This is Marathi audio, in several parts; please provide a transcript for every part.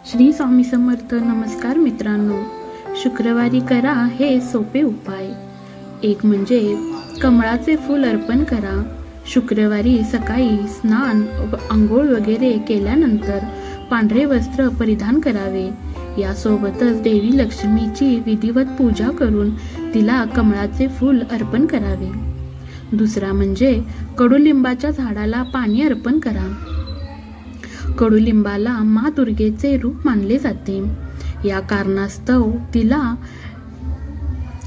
श्री स्वामी समर्थ। नमस्कार मित्रांनो, शुक्रवारी करा हे सोपे उपाय। एक म्हणजे कमळाचे फूल अर्पण करा। शुक्रवारी सकाळी स्नान अंघोळ वगैरे केल्यानंतर पांढरे वस्त्र परिधान करावे। यासोबतच देवी लक्ष्मीची विधिवत पूजा करून तिला कमळाचे फूल अर्पण करावे। दुसरा म्हणजे कडुलिंबाच्या झाडाला पाणी अर्पण करा। कडुलिंबाला माँ दुर्गेचे रूप मानले जाते। या कारणास्तव तिला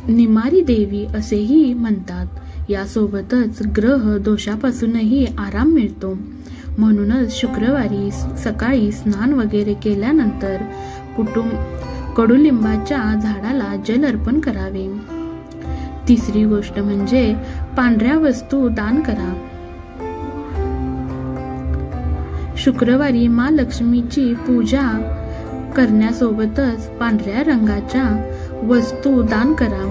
निमारी देवी असेही म्हणतात। यासोबतच ग्रह दोषापासूनही आराम मिळतो। म्हणूनच शुक्रवारी सकाळी स्नान वगैरे केल्यानंतर कडुलिंबाच्या झाडाला जल अर्पण करावे। तिसरी गोष्ट म्हणजे पांढऱ्या वस्तू दान करा। शुक्रवारी माँ लक्ष्मीची पूजा करण्यासोबतच पांढऱ्या रंगाच्या वस्तू दान करा,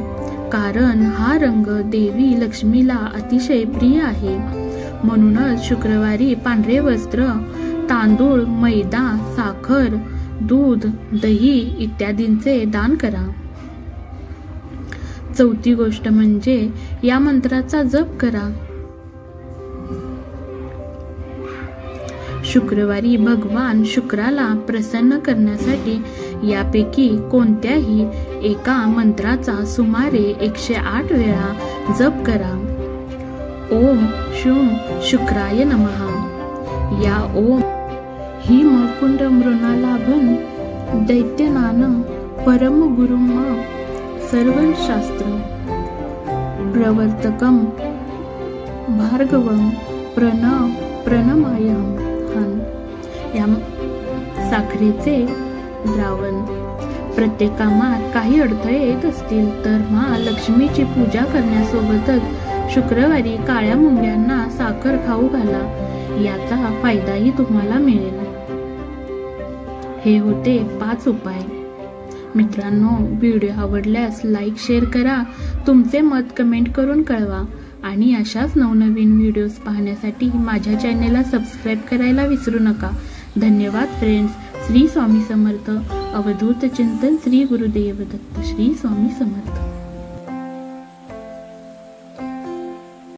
कारण हा रंग देवी लक्ष्मीला अतिशय प्रिय आहे। म्हणूनच शुक्रवारी पांढरे वस्त्र, तांदूळ, मैदा, साखर, दूध, दही इत्यादींचे दान करा। चौथी गोष्ट म्हणजे या मंत्राचा जप करा। शुक्रवारी भगवान शुक्राला प्रसन्न करण्यासाठी यापैकी कोणत्याही एका मंत्राचा सुमारे 108 वेळा जप करा। ओम शुम शुक्राय नमः। या ओम ही मुकुंड मृणालाभन दैत्यनान परम गुरुम सर्वं शास्त्र प्रवर्तकम भार्गवम प्रणमायहम्। या साखरेचे द्रावण प्रत्येक कामात काही अडथळे येत असतील तर माँ लक्ष्मीची पूजा करण्यासोबतच शुक्रवारी काळ्या मुंग्यांना साखर खाऊ घाला, याचा फायदाही तुम्हाला मिळेल। हे होते 5 उपाय। मित्रांनो, व्हिडिओ आवडल्यास लाईक शेअर करा, तुमचे मत कमेंट करून कळवा आणि अशाच नवनवीन व्हिडिओज पाहण्यासाठी माझ्या चॅनेलला सबस्क्राईब करायला विसरू नका। धन्यवाद फ्रेंड्स। श्री स्वामी समर्थ। अवधूत चिंतन श्री गुरुदेव दत्त। श्री स्वामी समर्थ।